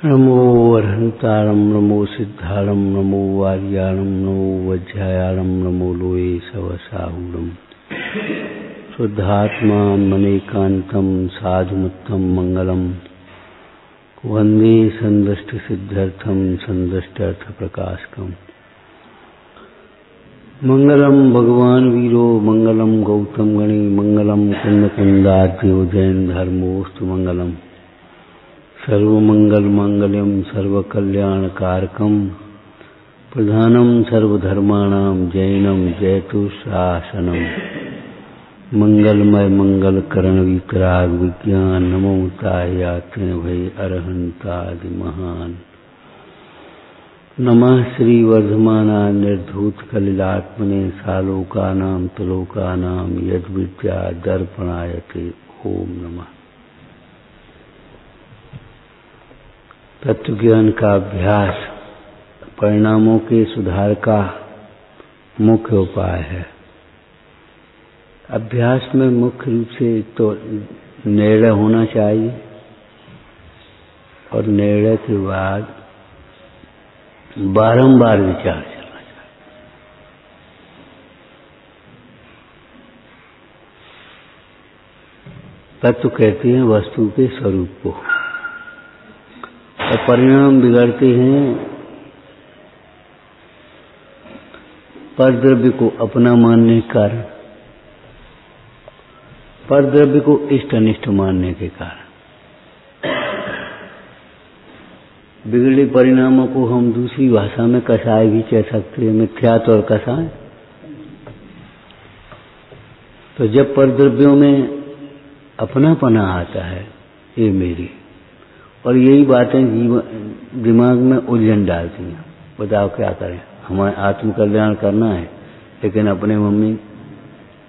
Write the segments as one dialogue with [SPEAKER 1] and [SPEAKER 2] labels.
[SPEAKER 1] नमो अर्हंतारं नमो सिद्धारं नमो वार्याणं नमो वज्रायाणं नमो लोये सवसाहुरम् शुद्धात्मा मनेकान्तं साधुमुत्तम मंगलम वंदे संदष्ट सिद्ध्यर्थम संदष्टार्थ प्रकाशकम मंगलम भगवान वीरो मंगलम गौतम गणे मंगलम कुंद कुंदाद्यो जैन धर्मोस्तु मंगलम सर्वमंगल मांगल्यम सर्वकल्याणकारकम प्रधानम सर्वधर्माणां जैनम जयतु शासनम मंगलमय मंगल करण वितराग विज्ञान नमोताय यात्रे भय अरहंतादि महान नमः श्री वर्धमाना निर्धूत कलिलात्मने सालोकानां तुलोकानां यद विद्या दर्पणायते ओम नमः। तत्व ज्ञान का अभ्यास परिणामों के सुधार का मुख्य उपाय है। अभ्यास में मुख्य रूप से तो निर्णय होना चाहिए और निर्णय के बाद बारंबार विचार चलना चाहिए। तत्व कहते हैं वस्तु के स्वरूप को और परिणाम बिगड़ते हैं परद्रव्य को अपना मानने के कारण, परद्रव्य को इष्ट अनिष्ट मानने के कारण। बिगड़े परिणामों को हम दूसरी भाषा में कसाय भी कह सकते हैं, मिथ्यात और कसाय। तो जब परद्रव्यों में अपनापना आता है, ये मेरी, और यही बातें दिमाग में उलझन डालती हैं। बताओ क्या करें, हमें आत्मकल्याण करना है लेकिन अपने मम्मी,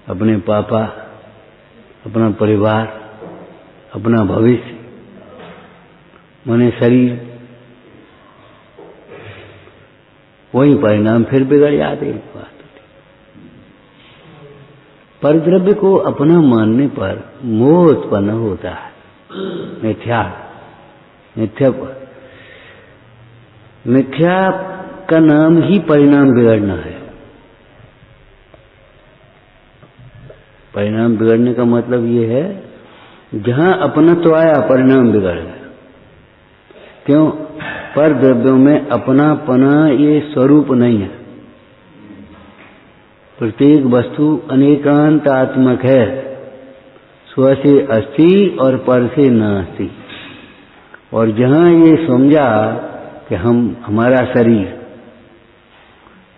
[SPEAKER 1] अपने पापा, अपना परिवार, अपना भविष्य, माने शरीर, वही परिणाम फिर बिगड़ जाते हैं। बात परद्रव्य को अपना मानने पर मोह उत्पन्न होता है, मिथ्या का नाम ही परिणाम बिगड़ना है। परिणाम बिगड़ने का मतलब ये है जहां अपना तो आया परिणाम बिगड़ गया। क्यों? पर द्रव्यों में अपनापना ये स्वरूप नहीं है। प्रत्येक वस्तु अनेकांतात्मक है, स्व से अस्ति और पर से नास्ति। और जहां ये समझा कि हमारा शरीर,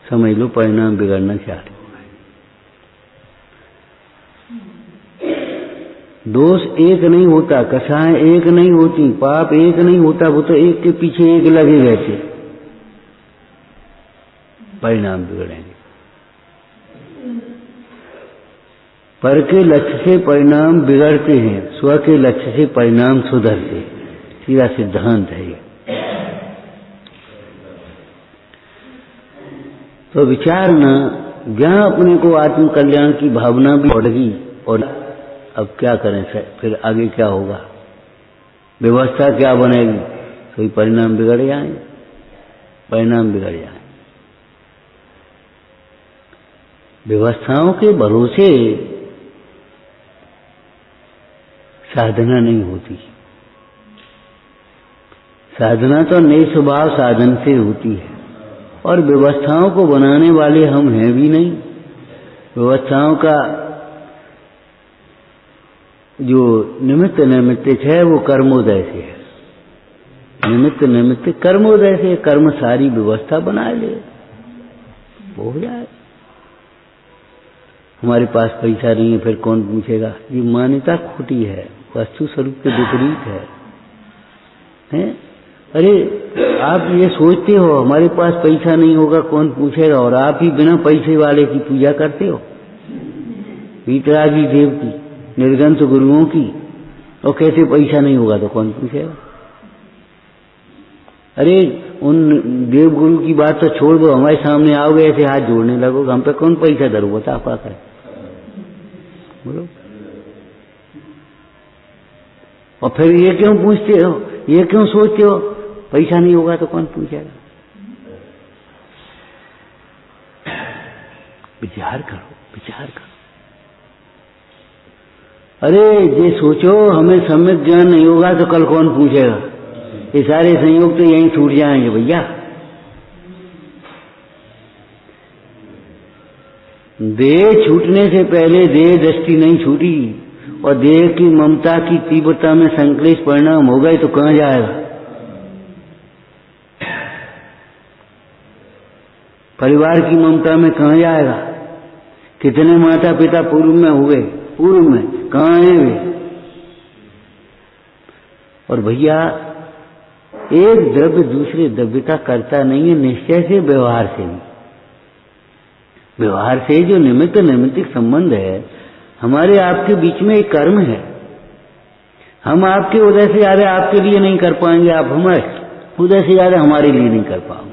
[SPEAKER 1] समझ लो परिणाम बिगड़ना चाहते। दोष एक नहीं होता, कसाएं एक नहीं होती, पाप एक नहीं होता, वो तो एक के पीछे एक लगे रहते, परिणाम बिगड़ेंगे। पर के लक्ष्य से परिणाम बिगड़ते हैं, स्व के लक्ष्य से परिणाम सुधरते हैं। सीधा सिद्धांत है ये। तो विचारना, जहां अपने को आत्म कल्याण की भावना भी बढ़ी, और अब क्या करें फिर आगे क्या होगा, व्यवस्था क्या बनेगी, कोई परिणाम बिगड़ जाएंगे, परिणाम बिगड़ जाएंगे। व्यवस्थाओं के भरोसे साधना नहीं होती। साधना तो नए स्वभाव साधन से होती है, और व्यवस्थाओं को बनाने वाले हम हैं भी नहीं। व्यवस्थाओं का जो निमित्त नैमित्तिक है वो कर्मोदय से है। निमित्त नैमित्तिक कर्मोदय से, कर्म सारी व्यवस्था बना ले, वो हो जाए। हमारे पास पैसा नहीं है, फिर कौन पूछेगा? ये मान्यता खोटी है, वस्तु स्वरूप के विपरीत है। अरे आप ये सोचते हो हमारे पास पैसा नहीं होगा कौन पूछेगा, और आप ही बिना पैसे वाले की पूजा करते हो, वीतरागी देव की, निर्गंत गुरुओं की, और कैसे पैसा नहीं होगा तो कौन पूछेगा? अरे उन देव गुरु की बात तो छोड़ दो, हमारे सामने आओगे ऐसे हाथ जोड़ने लगोगे, हम पे कौन पैसा धरू? बता पाता है, बोलो। और फिर ये क्यों पूछते हो, ये क्यों सोचते हो? पैसा नहीं होगा तो कौन पूछेगा? विचार करो, विचार करो। अरे ये सोचो, हमें सम्यक ज्ञान नहीं होगा तो कल कौन पूछेगा? ये सारे संयोग तो यहीं छूट जाएंगे भैया। देह छूटने से पहले देह दृष्टि नहीं छूटी, और देह की ममता की तीव्रता में संक्लेश परिणाम हो गए तो कहां जाएगा? परिवार की ममता में कहां जाएगा? कितने माता पिता पूर्व में हुए, पूर्व में कहां हैं वे? और भैया एक द्रव्य दूसरे द्रव्य का करता नहीं है, निश्चय से, व्यवहार से भी। व्यवहार से जो निमित्त नैमित्तिक संबंध है हमारे आपके बीच में एक कर्म है। हम आपके उदय से ज्यादा आपके लिए नहीं कर पाएंगे, आप हमारे उदय से ज्यादा हमारे लिए नहीं कर पाओगे।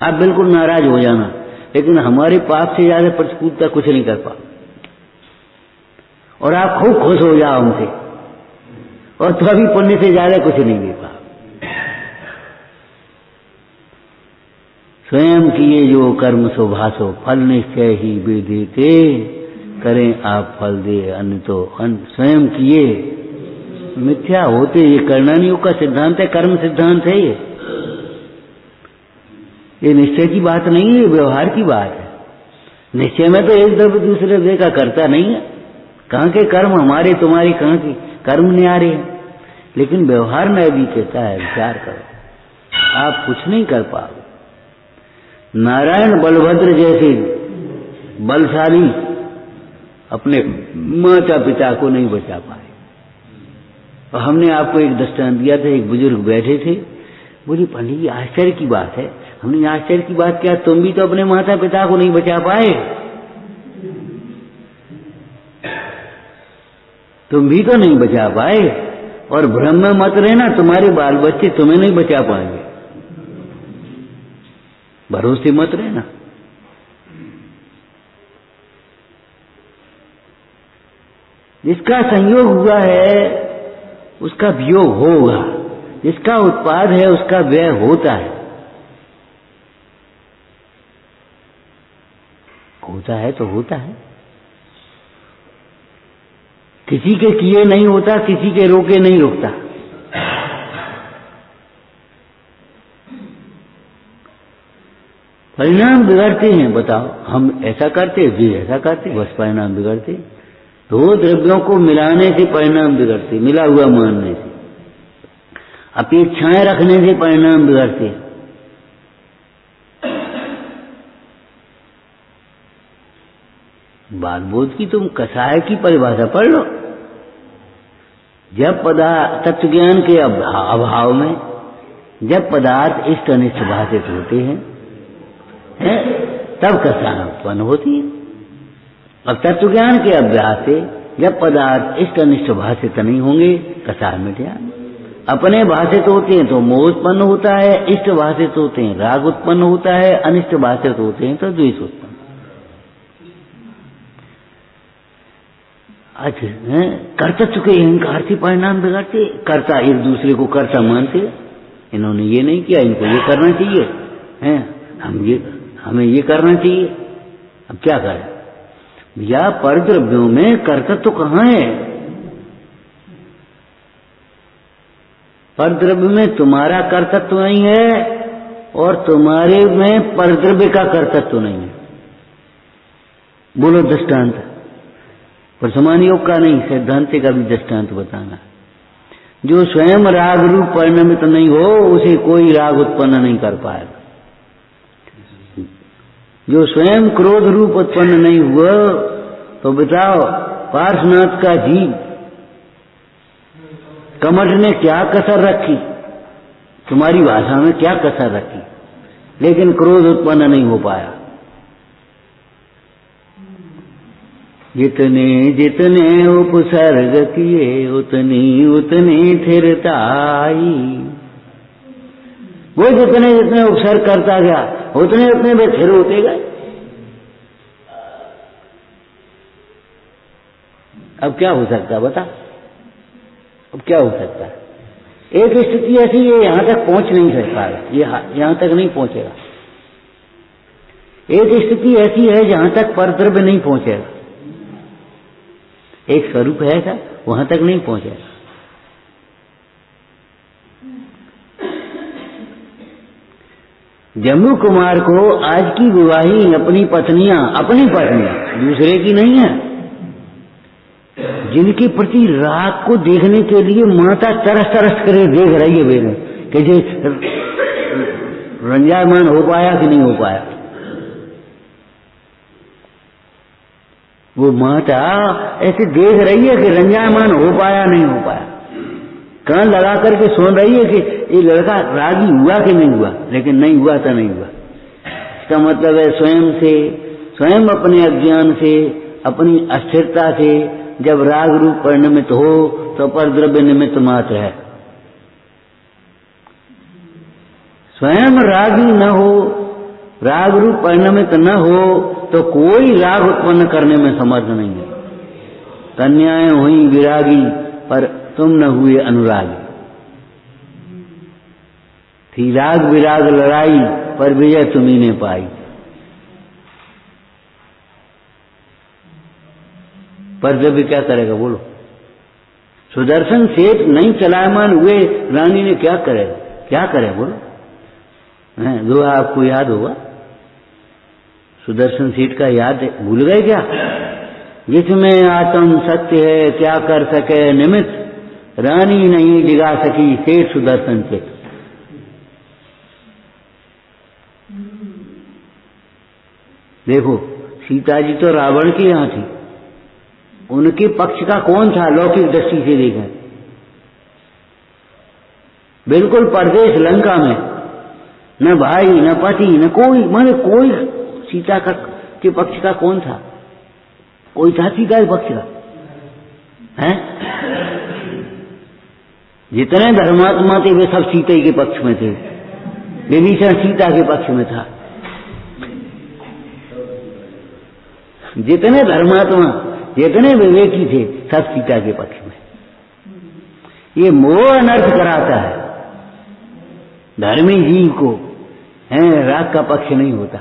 [SPEAKER 1] आप बिल्कुल नाराज हो जाना, लेकिन हमारे पाप से ज्यादा प्रतिकूलता कुछ नहीं कर पाओगे। और आप खूब खुश हो जाओ हमसे, और तो अभी पुण्य से ज्यादा कुछ नहीं दे पाओगे। स्वयं किए जो कर्म शोभासो, फल निश्चय ही विदिते, करें आप फल दे अन्य तो अन्य। स्वयं किए मिथ्या होते, ये करना नहीं का सिद्धांत है, कर्म सिद्धांत है ये निश्चय की बात नहीं है, व्यवहार की बात है। निश्चय में तो एक द्रव्य दूसरे द्रव्य का करता नहीं है। कहाँ के कर्म हमारे तुम्हारे, कहाँ के कर्म न्यारे हैं। लेकिन व्यवहार में भी कहता है विचार करो, आप कुछ नहीं कर पाओगे। नारायण बलभद्र जैसे बलशाली अपने माता पिता को नहीं बचा पाए। और हमने आपको एक दृष्टांत दिया था, एक बुजुर्ग बैठे थे, बोली पंडित जी आश्चर्य की बात है। हमने आश्चर्य की बात क्या, तुम भी तो अपने माता पिता को नहीं बचा पाए, तुम भी तो नहीं बचा पाए। और भ्रम में मत रहना, तुम्हारे बाल बच्चे तुम्हें नहीं बचा पाएंगे, भरोसे मत रहना। जिसका संयोग हुआ है उसका वियोग होगा, जिसका उत्पाद है उसका व्यय होता है। होता है तो होता है, किसी के किए नहीं होता, किसी के रोके नहीं रुकता। परिणाम बिगड़ते हैं, बताओ हम ऐसा करते वे ऐसा करते, बस परिणाम बिगड़ते। दो द्रव्यों को मिलाने से परिणाम बिगड़ते, मिला हुआ मानने से, अपेक्षाएं रखने से परिणाम बिगड़ते। बात बोध की तुम कसाय की परिभाषा पढ़ लो। जब पदार्थ तत्व ज्ञान के अभाव में जब पदार्थ इष्ट अनिष्ट भाषित होते हैं तब कसाय उत्पन्न होती है। अब तत्व ज्ञान के अभ्यास से जब पदार्थ इष्ट अनिष्ट भाषित नहीं होंगे कसाय मिट जाए। अपने भाषित होते हैं तो मोह उत्पन्न होता है, इष्ट भाषित होते हैं राग उत्पन्न होता है, अनिष्ट भाषित होते हैं तो द्वेष उत्पन्न। अच्छा, कर्तृत्व के अहंकार से परिणाम बिगड़ते, कर्ता एक दूसरे को कर्ता मानते, इन्होंने ये नहीं किया, इनको ये करना चाहिए, हमें ये करना चाहिए। अब क्या करें भैया, पर द्रव्यों में कर्तृत्व तो कहाँ है? पर द्रव्य में तुम्हारा कर्तृत्व नहीं है और तुम्हारे में पर द्रव्य का कर्तृत्व नहीं है। बोलो दृष्टांत, पर समान योग का नहीं, सिद्धांत का भी दृष्टांत बताना। जो स्वयं राग रूप परिणमित नहीं हो उसे कोई राग उत्पन्न नहीं कर पाएगा। जो स्वयं क्रोध रूप उत्पन्न नहीं हुआ तो बताओ पार्श्वनाथ का जीव कमठ ने क्या कसर रखी, तुम्हारी भाषा में क्या कसर रखी, लेकिन क्रोध उत्पन्न नहीं हो पाया। जितने जितने उपसर्ग किए उतनी उतनी स्थिरता आई। वो जितने जितने उपसर्ग करता गया उतने उतने वे स्थिर होते गए। अब क्या हो सकता है बता, अब क्या हो सकता है? एक स्थिति ऐसी है यहां तक पहुंच नहीं सकता, ये यहां तक नहीं पहुंचेगा। एक स्थिति ऐसी है जहां तक परद्रव्य नहीं पहुंचेगा, एक स्वरूप है ऐसा, वहां तक नहीं पहुंचेगा। जम्मू कुमार को आज की विवाही अपनी पत्नियां दूसरे की नहीं है, जिनके प्रति राग को देखने के लिए माता तरस तरस करे देख रही है बेरे कि जे रंजायमान हो पाया कि नहीं हो पाया। वो माता ऐसे देख रही है कि रंजायमान हो पाया नहीं हो पाया, कान लगा करके सुन रही है कि ये लड़का रागी हुआ कि नहीं हुआ, लेकिन नहीं हुआ तो नहीं हुआ। इसका मतलब है स्वयं अपने अज्ञान से, अपनी अस्थिरता से जब राग रूप परिणमित हो तो परद्रव्य निमित्त मात्र है। स्वयं रागी न हो, राग रूप परिणमित न हो तो कोई राग उत्पन्न करने में समर्थ नहीं है। कन्याएं हुई विरागी पर तुम न हुए अनुरागी, थी राग विराग लड़ाई पर विजय तुम्ही ने पाई। परद्रव्य क्या करेगा बोलो? सुदर्शन सेठ नहीं चलायमान हुए, रानी ने क्या करे बोलो? दो आपको याद होगा, सुदर्शन सेठ का याद भूल गए क्या? जिसमें आत्म सत्य है क्या कर सके निमित्त, रानी नहीं जिगा सकी सेठ सुदर्शन सेठ। देखो सीता जी तो रावण की यहां थी, उनके पक्ष का कौन था लौकिक दृष्टि से देखें? बिल्कुल परदेश लंका में, न भाई न पति न कोई, माने कोई सीता के पक्ष का कौन था? कोई था सीता के पक्ष का? हैं? जितने धर्मात्मा थे वे सब सीता के पक्ष में थे। विभीषण सीता के पक्ष में था। जितने धर्मात्मा, जितने विवेकी थे सब सीता के पक्ष में। ये मोह अनर्थ कराता है धर्मी जीव को, है राग का पक्ष नहीं होता,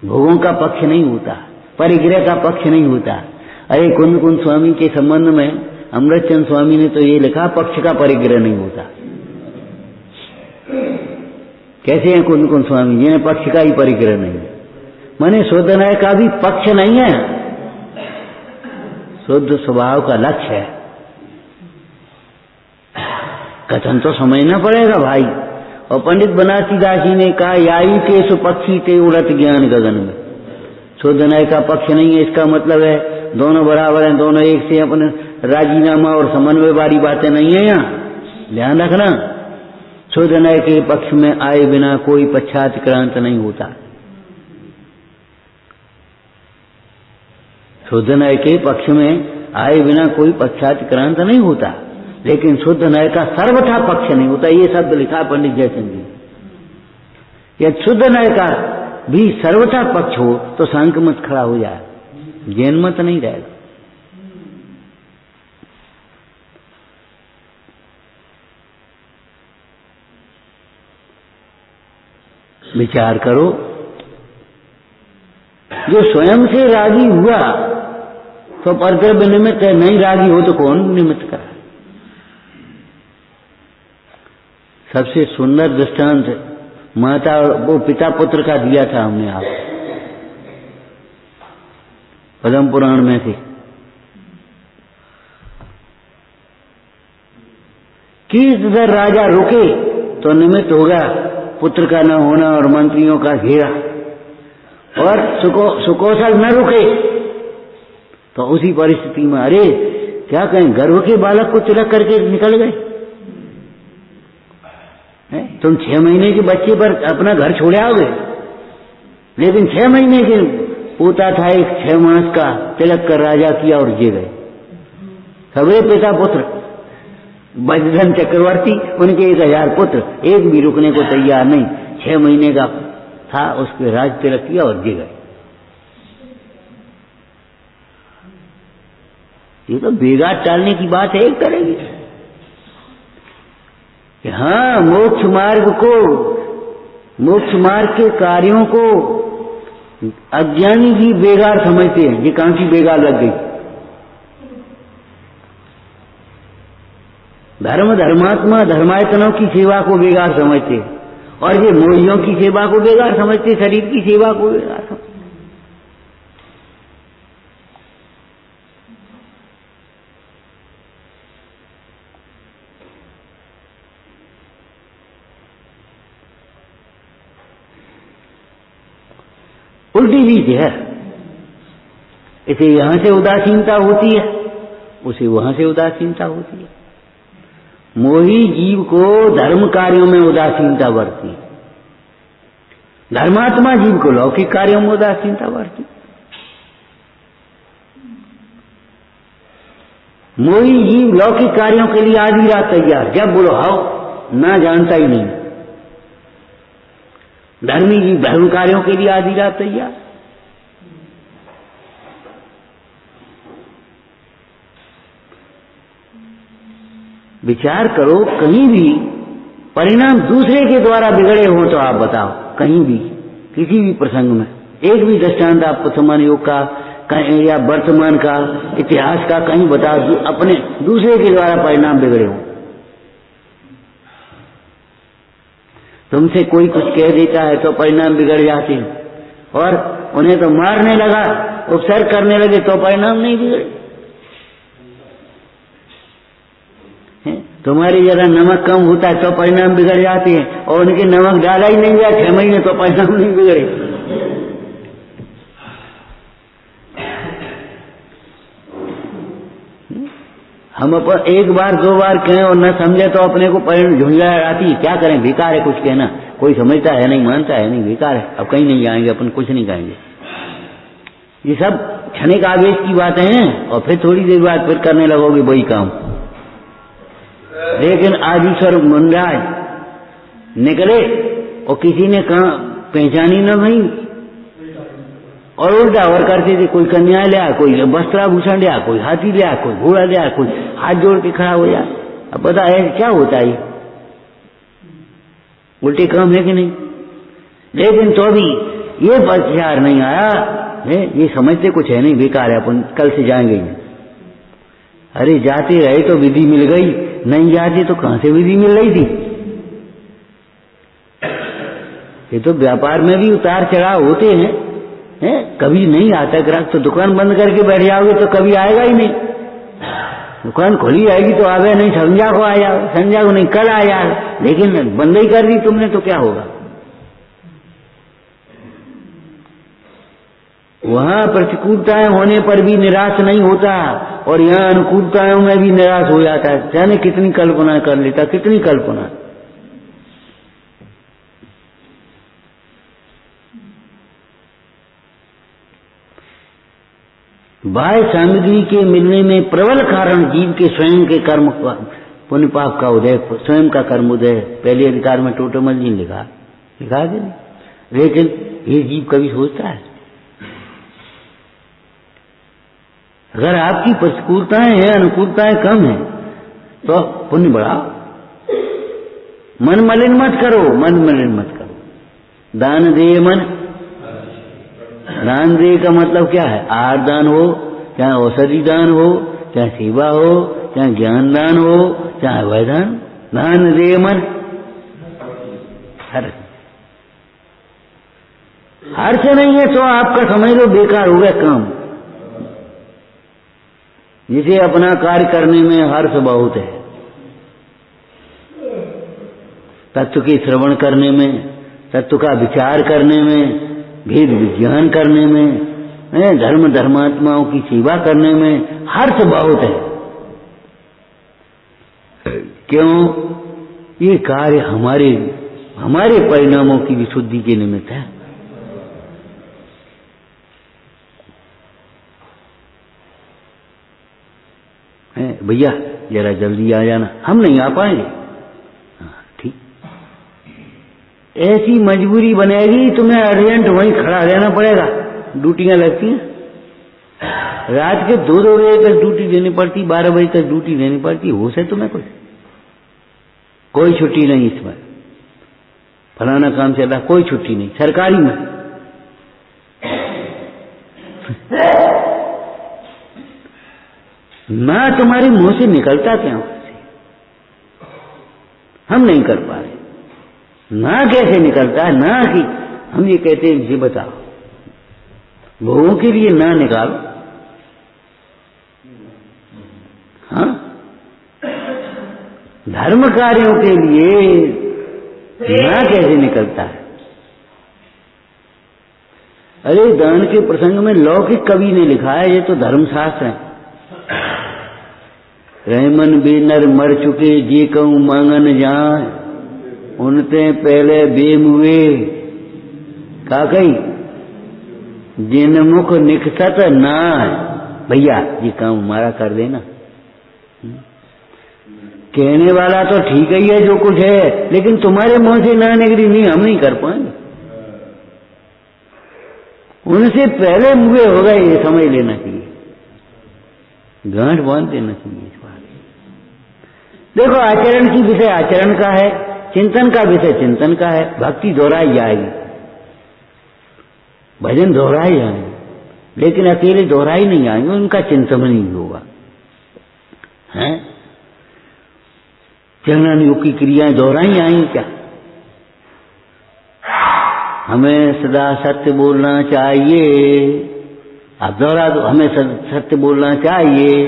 [SPEAKER 1] भोगों का पक्ष नहीं होता, परिग्रह का पक्ष नहीं होता। अरे कुंद कुंद स्वामी के संबंध में अमृतचंद स्वामी ने तो ये लिखा, पक्ष का परिग्रह नहीं होता। कैसे हैं कुंद कुंद स्वामी, जिन्हें पक्ष का ही परिग्रह नहीं है? माने शुद्ध न्याय का भी पक्ष नहीं है, शुद्ध स्वभाव का लक्ष्य है। कथन तो समझना पड़ेगा भाई। और पंडित बनारसी दास जी ने कहा, याई के सुपक्षी ते उड़त ज्ञान गगन में। शुद्ध न्याय का पक्ष नहीं है, इसका मतलब है दोनों बराबर हैं, दोनों एक से, अपने राजीनामा और समन्वय वाली बातें नहीं है यहाँ, ध्यान रखना। शुद्ध न्याय के पक्ष में आए बिना कोई पश्चात्क्रांत नहीं होता। शुद्ध न्याय के पक्ष में आए बिना कोई पश्चात्क्रांत नहीं होता, लेकिन शुद्ध न्याय का सर्वथा पक्ष नहीं होता। ये शब्द लिखा पंडित जयचंद जी। यदि शुद्ध न्याय का भी सर्वथा पक्ष हो तो सांख्य मत खड़ा हो जाए, जैन मत नहीं रहेगा। विचार करो, जो स्वयं से रागी हुआ तो परद्रव्य निमित्त है, नहीं रागी हो तो कौन निमित्त करा? सबसे सुंदर दृष्टांत माता वो पिता पुत्र का दिया था हमने आप पद्म पुराण में से, कि इधर राजा रुके तो निमित्त हो गया पुत्र का न होना और मंत्रियों का घेरा, और सुकौशल न रुके तो उसी परिस्थिति में अरे क्या कहें, गर्भ के बालक को तिलक करके निकल गए। तुम 6 महीने के बच्चे पर अपना घर छोड़े आओगे, लेकिन 6 महीने के पोता था, एक 6 मास का तिलक कर राजा किया और जे गए। सबरे पिता पुत्र, बजधन चक्रवर्ती, उनके 1000 पुत्र, एक भी रुकने को तैयार नहीं। 6 महीने का था, उसके राज तिलक किया और जे गए। ये तो बेगार टालने की बात है एक तरह की। कि हाँ, मोक्ष मार्ग के कार्यों को अज्ञानी भी बेकार समझते हैं। ये कांची बेकार लग गई। धर्मात्मा धर्मायतनों की सेवा को बेकार समझते हैं, और ये मोहियों की सेवा को बेकार समझते, शरीर की सेवा को बेकार समझते। उल्टी रीत है। इसे यहां से उदासीनता होती है, उसे वहां से उदासीनता होती है। मोही जीव को धर्म कार्यों में उदासीनता बढ़ती है, धर्मात्मा जीव को लौकिक कार्यों में उदासीनता बढ़ती है। मोही जीव लौकिक कार्यों के लिए आधी रात तैयार, जब बोलो हाओ ना जानता ही नहीं। धर्मी जीव धर्म कार्यों के लिए आधी रात तैयार। विचार करो, कहीं भी परिणाम दूसरे के द्वारा बिगड़े हो तो आप बताओ, कहीं भी किसी भी प्रसंग में एक भी दृष्टांत आपको समान योग का या वर्तमान का इतिहास का कहीं बताओ अपने दूसरे के द्वारा परिणाम बिगड़े हो। तुमसे कोई कुछ कह देता है तो परिणाम बिगड़ जाते हैं, और उन्हें तो मारने लगा, उपसर्ग करने लगे तो परिणाम नहीं बिगड़े। तुम्हारी जरा नमक कम होता है तो परिणाम बिगड़ जाते हैं, और उनके नमक डाला ही नहीं गया 6 महीने तो परिणाम नहीं बिगड़े। हम अपन एक बार 2 बार कहें और न समझे तो अपने को परिणाम झुंझला आती। क्या करें, बेकार है कुछ कहना, कोई समझता है नहीं, मानता है नहीं, बेकार है, अब कहीं नहीं जाएंगे, अपन कुछ नहीं कहेंगे। ये सब क्षणिक आवेश की बातें हैं, और फिर थोड़ी देर बाद फिर करने लगोगे वही काम। लेकिन आदिश्वर मुंडराज निकले और किसी ने कहा पहचानी न भाई, और उल्टा और करते थे। कोई कन्या लिया, कोई वस्त्राभूषण लिया, कोई हाथी लिया, कोई घोड़ा लिया, कोई हाथ जोड़ के खड़ा हो जाए। अब पता है क्या होता है, उल्टे काम है कि नहीं। लेकिन तो भी ये विचार नहीं आया है, ये समझते कुछ है नहीं, बेकार है, अपन कल से जाएंगे। अरे जाते रहे तो विधि मिल गई, नहीं जाते तो कहां से विधि मिल रही थी। ये तो व्यापार में भी उतार चढ़ाव होते हैं, कभी नहीं आता ग्राहक तो दुकान बंद करके बैठ जाओगे तो कभी आएगा ही नहीं। दुकान खुली आएगी तो आवे नहीं, संध्या को आया, संध्या को नहीं कल आया, लेकिन बंद ही कर दी तुमने तो क्या होगा। वहां प्रतिकूलताएं होने पर भी निराश नहीं होता, और यहाँ अनुकूलताओं में भी निराश हो जाता है। जाने कितनी कल्पना कर लेता, कितनी कल्पना। बाह्य सामग्री के मिलने में प्रबल कारण जीव के स्वयं के कर्म पुण्य पाप का उदय, स्वयं का कर्म उदय। पहले अधिकार में टोटमल जी लिखा कि नहीं, लेकिन ये जीव कभी सोचता है। अगर आपकी प्रतिकूलताएं हैं, अनुकूलताएं कम है तो पुण्य बढ़ाओ, मन मलिन मत करो, मन मलिन मत करो। दान दे मन, दान दे का मतलब क्या है, आहार दान हो, चाहे औषधि दान हो, चाहे सेवा हो, चाहे ज्ञान दान हो, चाहे वैदान, दान दे मन। हर्ष नहीं है तो आपका समझ लो बेकार हो गया काम। जिसे अपना कार्य करने में हर्ष बहुत है, तत्व के श्रवण करने में, तत्व का विचार करने में, भेद विज्ञान करने में, धर्म धर्मात्माओं की सेवा करने में हर्ष बहुत है। क्यों? ये कार्य हमारे परिणामों की विशुद्धि के निमित्त है। भैया जरा जल्दी आ जाना, हम नहीं आ पाएंगे। ठीक, ऐसी मजबूरी बनेगी तुम्हें अर्जेंट वहीं खड़ा रहना पड़ेगा। ड्यूटियां लगती हैं, रात के 2-2 बजे तक ड्यूटी देनी पड़ती, 12 बजे तक ड्यूटी देनी पड़ती। होश है तुम्हें कुछ? कोई छुट्टी नहीं इसमें, फलाना काम चल रहा, कोई छुट्टी नहीं, सरकारी में। ना तुम्हारे मुंह से निकलता क्या, हम नहीं कर पा रहे, ना कैसे निकलता है, ना कि हम ये कहते हैं जी बताओ, भोगों के लिए ना निकालो, हाँ, धर्म कार्यों के लिए ना कैसे निकलता है। अरे दान के प्रसंग में लौकिक कवि ने लिखा है, ये तो धर्मशास्त्र है। रहमन बे नर मर चुके जी कहूं मांगन जाए, उनते पहले बेमुए का कही जिन मुख निकसत ना। भैया ये काम हमारा कर देना। कहने वाला तो ठीक ही है जो कुछ है, लेकिन तुम्हारे मुंह से ना निकली नहीं, हम नहीं कर पाएंगे। उनसे पहले मुए हो गए, ये समझ लेना चाहिए, गांठ बांध देना चाहिए इस बात। देखो आचरण की विषय आचरण का है, चिंतन का विषय चिंतन का है। भक्ति दोहराई जाएगी, भजन दोहराई जाएंगे, लेकिन अकेले दोहराई नहीं आएंगे, उनका चिंतन नहीं होगा। हैं चरणानुयोग की क्रियाएं दोहराई आएंगी क्या? हमें सदा सत्य बोलना चाहिए, आप दोहरा दो, हमें सत्य बोलना चाहिए,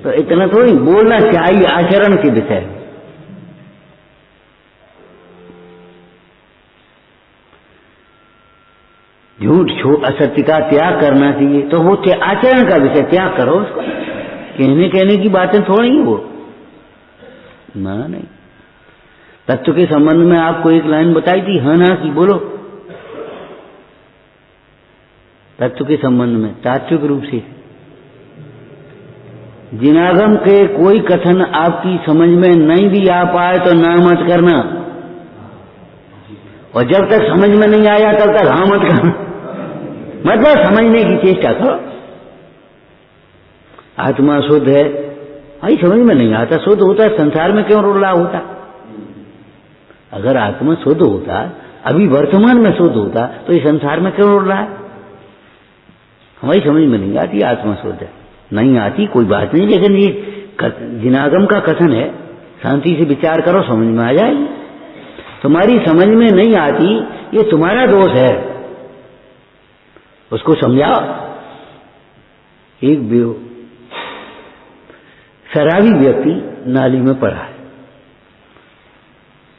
[SPEAKER 1] तो इतना थोड़ी बोलना चाहिए, आचरण के विषय। झूठ असत्य का त्याग करना चाहिए, तो वो आचरण का विषय, त्याग करो उसको। कहने की बातें थोड़ी ही वो ना, नहीं। तत्व के संबंध में आपको एक लाइन बताई थी, हाँ ना की बोलो। तत्व के संबंध में तात्विक रूप से जिनागम के कोई कथन आपकी समझ में नहीं भी आ पाए तो ना मत करना, और जब तक समझ में नहीं आया तब तक हाँ मत करना। मतलब समझने की चेष्टा करो। आत्मा शुद्ध है, भाई समझ में नहीं आता, शुद्ध होता है संसार में क्यों रुला होता? अगर आत्मा शुद्ध होता, अभी वर्तमान में शुद्ध होता, तो इस संसार में क्यों रुल रहा है? हमारी समझ में नहीं आती आत्मा शुद्ध है, नहीं आती कोई बात नहीं, लेकिन ये जिनागम का कथन है, शांति से विचार करो, समझ में आ जाएगी। तुम्हारी समझ में नहीं आती, ये तुम्हारा दोष है, उसको समझाओ। एक शराबी व्यक्ति नाली में पड़ा है,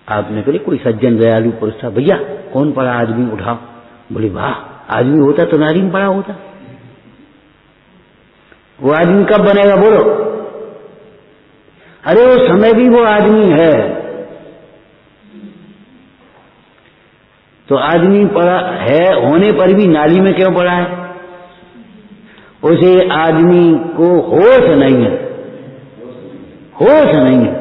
[SPEAKER 1] आपने कहा कोई सज्जन दयालु पुरुष था, भैया कौन पड़ा आदमी उठाओ। बोले वाह, आदमी होता तो नाली में पड़ा होता। वो आदमी कब बनेगा बोलो? अरे वो समय भी वो आदमी है, तो आदमी पड़ा है होने पर भी नाली में क्यों पड़ा है? उसे आदमी को होश नहीं है, होश नहीं है।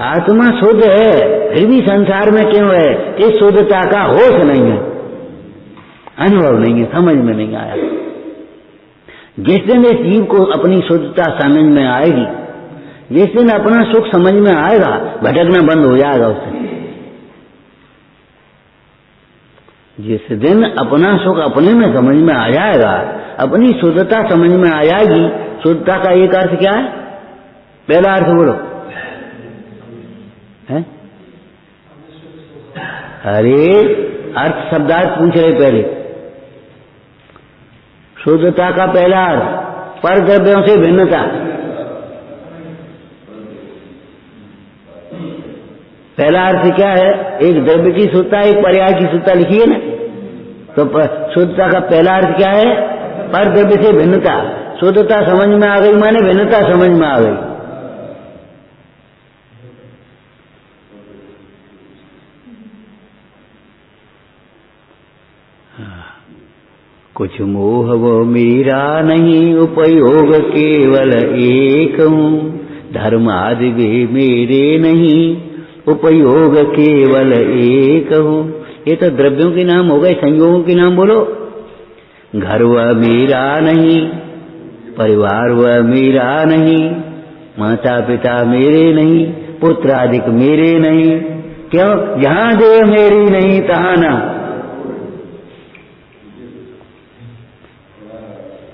[SPEAKER 1] आत्मा शुद्ध है, फिर भी संसार में क्यों है? इस शुद्धता का होश नहीं है, अनुभव नहीं है, समझ में नहीं आया। जिस दिन इस जीव को अपनी शुद्धता समझ में आएगी, जिस दिन अपना सुख समझ में आएगा, भटकना बंद हो जाएगा उस दिन। जिस दिन अपना सुख अपने में समझ में आ जाएगा, अपनी शुद्धता समझ में आ जाएगी। शुद्धता का एक अर्थ क्या है? पहला अर्थ बोलो है? अरे अर्थ शब्दार्थ पूछ रहे पहले। शुद्धता का पहला अर्थ पर द्रव्यों से भिन्नता। पहला अर्थ क्या है? एक द्रव्य की शुद्धता, एक पर्याय की शुद्धता लिखी है ना, तो शुद्धता का पहला अर्थ क्या है? पर द्रव्य से भिन्नता। शुद्धता समझ में आ गई माने भिन्नता समझ में आ गई। कुछ मोह वो मेरा नहीं, उपयोग केवल एक हूँ। धर्म आदि वे मेरे नहीं, उपयोग केवल एक हूँ। ये तो द्रव्यों के नाम हो गए, संयोगों के नाम बोलो। घर वह मेरा नहीं, परिवार वह मेरा नहीं, माता पिता मेरे नहीं, पुत्र अधिक मेरे नहीं। क्यों? जहां देह मेरी नहीं तहां ना।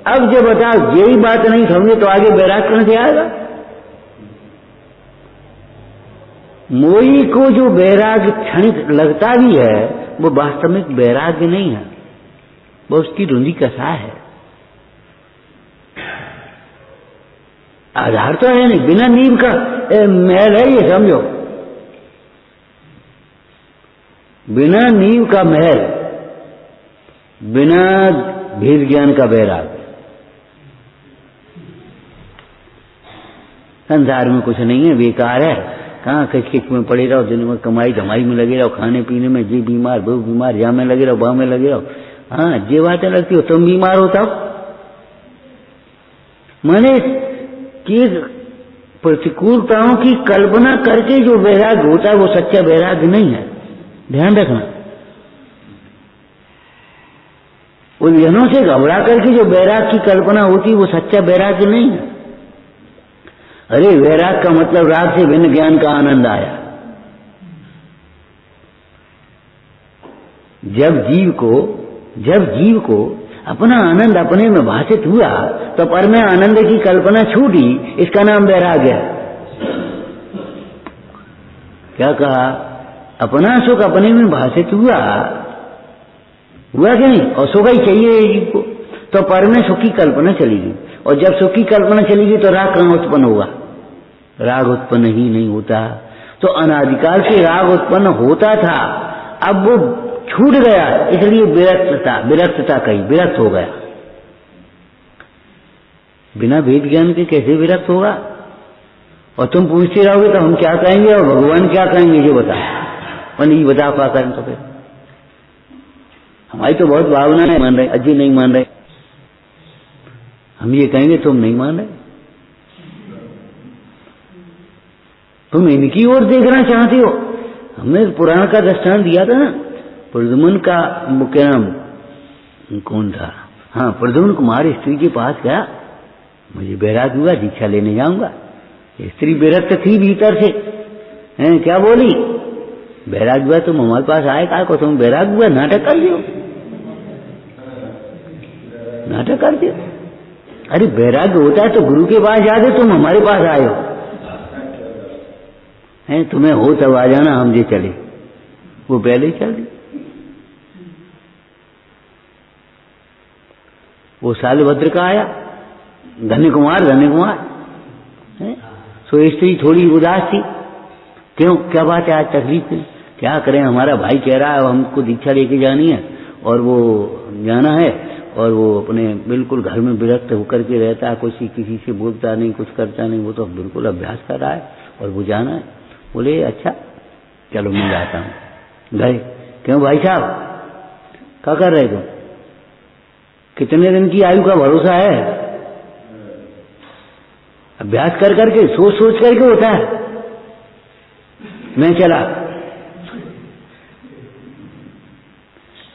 [SPEAKER 1] अब जब बताओ यही बात नहीं समझे तो आगे बैराग कहां से आएगा? मोही को जो बैराग क्षणिक लगता भी है वो वास्तविक वैराग्य नहीं है, वो उसकी रुंधी कसा है। आधार तो है नहीं, बिना नींव का महल है ये समझो, बिना नींव का महल, बिना भेद ज्ञान का बैराग। संसार में कुछ नहीं है, बेकार है। कहाँ खिच में पड़े रहो, दिन में कमाई धमाई में लगे रहो, खाने पीने में जी बीमार वो बीमार, यहाँ में लगे रहो वहां में लगे रहो। हाँ ये बातें लगती हो तुम बीमार होता हो। माने कि प्रतिकूलताओं की कल्पना करके जो वैराग्य होता है वो सच्चा वैराग्य नहीं है, ध्यान रखना। उलझनों से घबरा करके जो वैराग्य की कल्पना होती है वो सच्चा वैराग्य नहीं है। अरे वैराग का मतलब राग से भिन्न ज्ञान का आनंद आया। जब जीव को अपना आनंद अपने में भाषित हुआ तो पर में आनंद की कल्पना छूटी, इसका नाम वैराग्य है। क्या कहा? अपना सुख अपने में भाषित हुआ कि नहीं, और सुख ही चाहिए जीव को, तो पर में सुख की कल्पना चलेगी, और जब सुख की कल्पना चलेगी तो राग कहां उत्पन्न होगा? राग उत्पन्न ही नहीं होता। तो अनादिकाल से राग उत्पन्न होता था, अब वो छूट गया, इसलिए विरक्तता कही, विरक्त हो गया। बिना भेद ज्ञान के कैसे विरक्त होगा? और तुम पूछते रहोगे तो हम क्या कहेंगे और भगवान क्या कहेंगे ये बताओ, और नहीं बताओ क्या करें तो फिर? हमारी तो बहुत भावना है, मान रहे अजी नहीं मान रहे, हम ये कहेंगे तुम नहीं मान रहे, तुम इनकी ओर देखना चाहते हो। हमने पुराण का दृष्टांत दिया था ना, प्रद्युम्न का क्या नाम कौन था? हाँ, प्रद्युम्न कुमार स्त्री के पास गया, मुझे बैराग हुआ, दीक्षा लेने जाऊंगा। स्त्री विरक्त थी भीतर से, हैं क्या बोली? बैराग हुआ तुम हमारे पास आए, कहा को तुम बैराग हुआ, नाटक कर दियो, नाटक कर दियो। अरे बैराग्य होता है तो गुरु के पास जाते, तुम हमारे पास आए हो, हैं तुम्हें हो तब आ जाना, हम जे चले। वो पहले ही चल दी। वो शालभद्र का आया, धन्य कुमार सो स्त्री थोड़ी उदास थी। क्यों, क्या बात है, आज तकलीफ है? क्या करें, हमारा भाई कह रहा है हमको दीक्षा लेके जानी है, और वो जाना है, और वो अपने बिल्कुल घर में विरक्त होकर के रहता है, किसी से बोलता नहीं, कुछ करता नहीं, वो तो बिल्कुल अभ्यास कर रहा है, और वो जाना है। बोले अच्छा चलो मैं जाता हूँ। गए। क्यों भाई साहब क्या कर रहे तुम? कितने दिन की आयु का भरोसा है? अभ्यास कर करके, सोच करके होता है। मैं चला।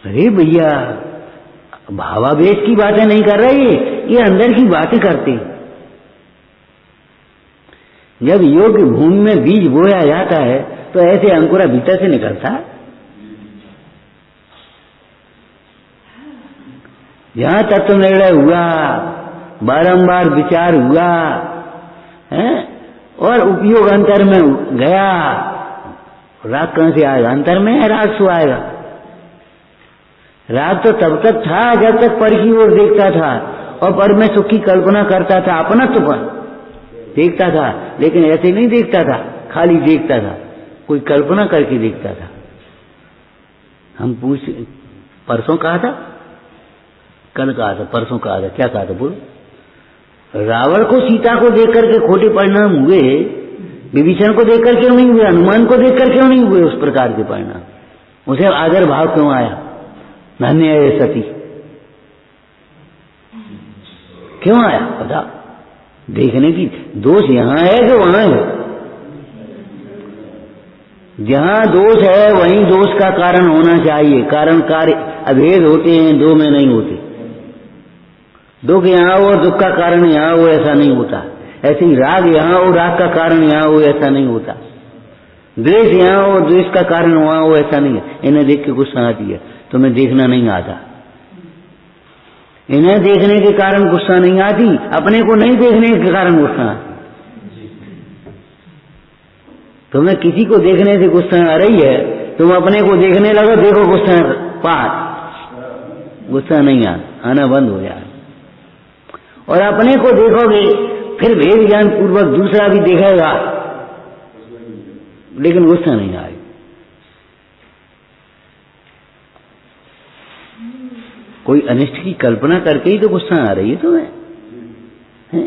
[SPEAKER 1] अरे भैया भावावेश की बातें नहीं कर रही, ये अंदर की बातें करते। जब योग्य भूमि में बीज बोया जाता है तो ऐसे अंकुरा भीतर से निकलता है। जहां तत्व निर्णय हुआ, बारंबार विचार हुआ है, और उपयोग अंतर में गया, राग कहां से आएगा? अंतर में है राग सो आएगा। राग तो तब तक था जब तक पर की ओर देखता था, और पर में सुख की कल्पना करता था, अपना तो पर देखता था, लेकिन ऐसे नहीं देखता था, खाली देखता था, कोई कल्पना करके देखता था। हम परसों कहा था, कल कहा था, परसों कहा था, क्या कहा था बोलो? रावण को सीता को देख करके खोटे परिणाम हुए, विभीषण को देख करके नहीं हुए, हनुमान को देख करके नहीं हुए उस प्रकार के परिणाम। उसे आदर भाव क्यों आया? धन्य है सती, क्यों आया? पता देखने की दोष यहां है कि वहां है? जहां दोष है वहीं दोष का कारण होना चाहिए। कारण कार्य अभेद होते हैं, दो में नहीं होते। दुख यहां हो, दुख का कारण यहां हो, ऐसा नहीं होता। ऐसे ही राग यहां हो, राग का कारण यहां हो, ऐसा नहीं होता। द्वेष यहाँ हो, द्वेष का कारण वहां हो, ऐसा नहीं है। इन्हें देख के गुस्सा आती है, तुम्हें देखना नहीं आता। इन्हें देखने के कारण गुस्सा नहीं आती, अपने को नहीं देखने के कारण गुस्सा आती। तुम्हें किसी को देखने से गुस्सा आ रही है, तुम अपने को देखने लगो, देखो गुस्सा पास, गुस्सा नहीं आना बंद हो जाए। और अपने को देखोगे फिर भेद ज्ञान पूर्वक दूसरा भी देखेगा, लेकिन गुस्सा नहीं आएगा। कोई अनिष्ट की कल्पना करके ही तो गुस्सा आ रही है तुम्हें, है?